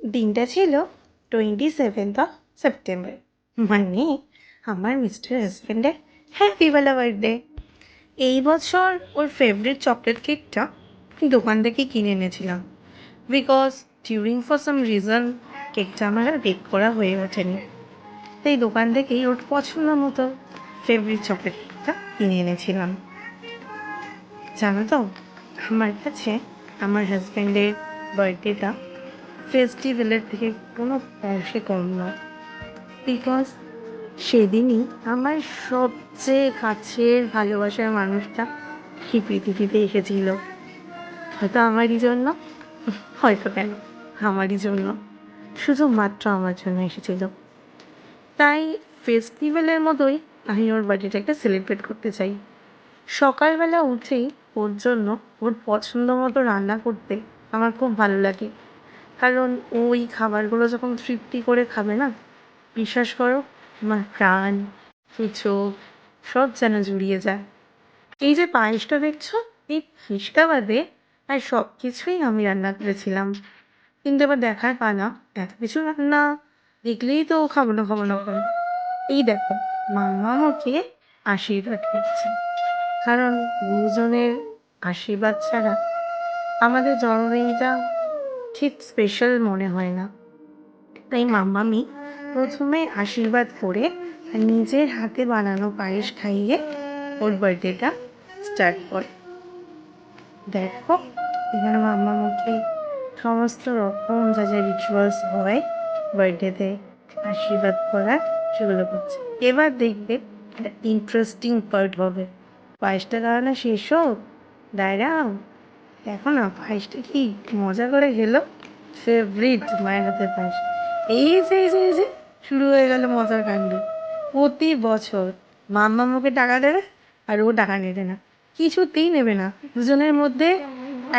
দিনটা ছিল 27 মানে আমার মিস্টার হাজব্যান্ডের হ্যাপিবেলা বার্থডে। এই বছর ওর ফেভারিট চকলেট কেকটা দোকান থেকে কিনে এনেছিলাম, because during for some reason কেকটা আমার আর বেক করা হয়ে ওঠেনি। তাই দোকান থেকেই ওর পছন্দ মতো ফেভারিট চকলেট কেকটা কিনে এনেছিলাম। জানো তো, আমার কাছে আমার হাজব্যান্ডের বার্থডেটা ফেস্টিভ্যালের থেকে কোনো অংশে কম নয়, বিকজ সেদিনই আমার সবচেয়ে কাছের ভালোবাসার মানুষটা এই পৃথিবীতে এসেছিল। হয়তো আমারই জন্য, হয়তো কেন আমারই জন্য, শুধুমাত্র আমার জন্য এসেছিল। তাই ফেস্টিভ্যালের মতোই আমি ওর বার্থডেটাকে সেলিব্রেট করতে চাই। সকালবেলা উঠেই ওর জন্য ওর পছন্দ মতো রান্না করতে আমার খুব ভালো লাগে, কারণ ওই খাবারগুলো যখন তৃপ্তি করে খাবে না, বিশ্বাস করো আমার প্রাণ চোখ সব যেন জুড়িয়ে যায়। এই যে পায়েসটা দেখছো, এই ফিসটা বাদে আর সব কিছুই আমি রান্না করেছিলাম। কিন্তু এবার দেখার পালা, এত কিছু রান্না দেখলেই তো খাবো না খাবো না করে। এই দেখো, মামা আমাকে আশীর্বাদ করছে, কারণ গুরুজনের আশীর্বাদ ছাড়া আমাদের জন্মদিনটা ঠিক স্পেশাল মনে হয় না। তাই মাম্মামি প্রথমে আশীর্বাদ করে আর নিজের হাতে বানানো পায়েস খাইয়ে ওর বার্থডেটা স্টার্ট করে। দেখো, এখানে মাম্মামকে সমস্ত রকম যা যা রিচুয়ালস হয় বার্থডেতে আশীর্বাদ করার, সেগুলো করছে। এবার দেখবে একটা ইন্টারেস্টিং পার্ট হবে। পায়েসটা দাঁড়ানো শেষ হোক, দাঁড়াও, দেখো না পায়েসটা কি মজা করে খেলো। ফেভারিট মায়ের হাতের পায়েস। এই যে শুরু হয়ে গেল মজার কাণ্ড। প্রতি বছর মাম্মা মুখে টাকা দেবে আর ও টাকা নেবে না, কিছুতেই নেবে না। দুজনের মধ্যে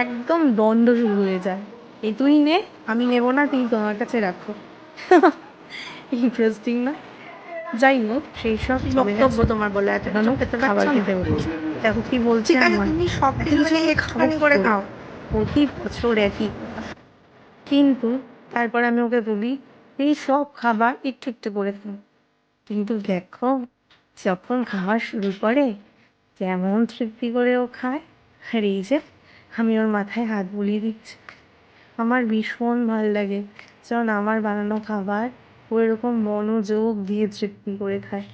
একদম দ্বন্দ্ব শুরু হয়ে যায়, এই তুই নে, আমি নেবো না, তুই তোমার কাছে রাখো। ইন্টারেস্টিং না? যাই হোক, সেই সব বক্তব্য তোমার বলে এত খাবার খেতে বলছি। দেখো কি বলছি, তুমি সব কিছু একটুখানি করে খাও, প্রতি বছর একই। কিন্তু তারপর আমি ওকে বলি এই সব খাবার একটু একটু করে খাও। কিন্তু দেখো, যখন খাওয়া শুরু করে কেমন তৃপ্তি করে ও খায়। আর এই যে আমি ওর মাথায় হাত বুলিয়ে দিচ্ছি, আমার ভীষণ ভালো লাগে যখন আমার বানানো খাবার ও এরকম মনোযোগ দিয়ে তৃপ্তি করে খায়।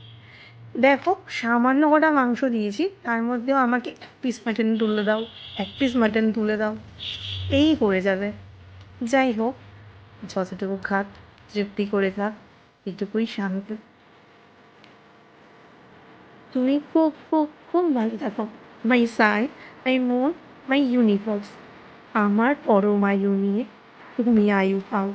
দেখো, সামান্য কটা মাংস দিয়েছি, তার মধ্যেও আমাকে এক পিস মাটন তুলে দাও, এক পিস মাটন তুলে দাও, এই করে যাবে। যাই হোক, যতটুকু খাক, তৃপ্তি করে খাক, এটুকুই শান্তি। তুমি খুব খুব খুব ভালো থাকো, মাই সান, মাই মুন, মাই ইউনিভার্স। আমার পরমায়ু নিয়ে তুমি আয়ু পাও।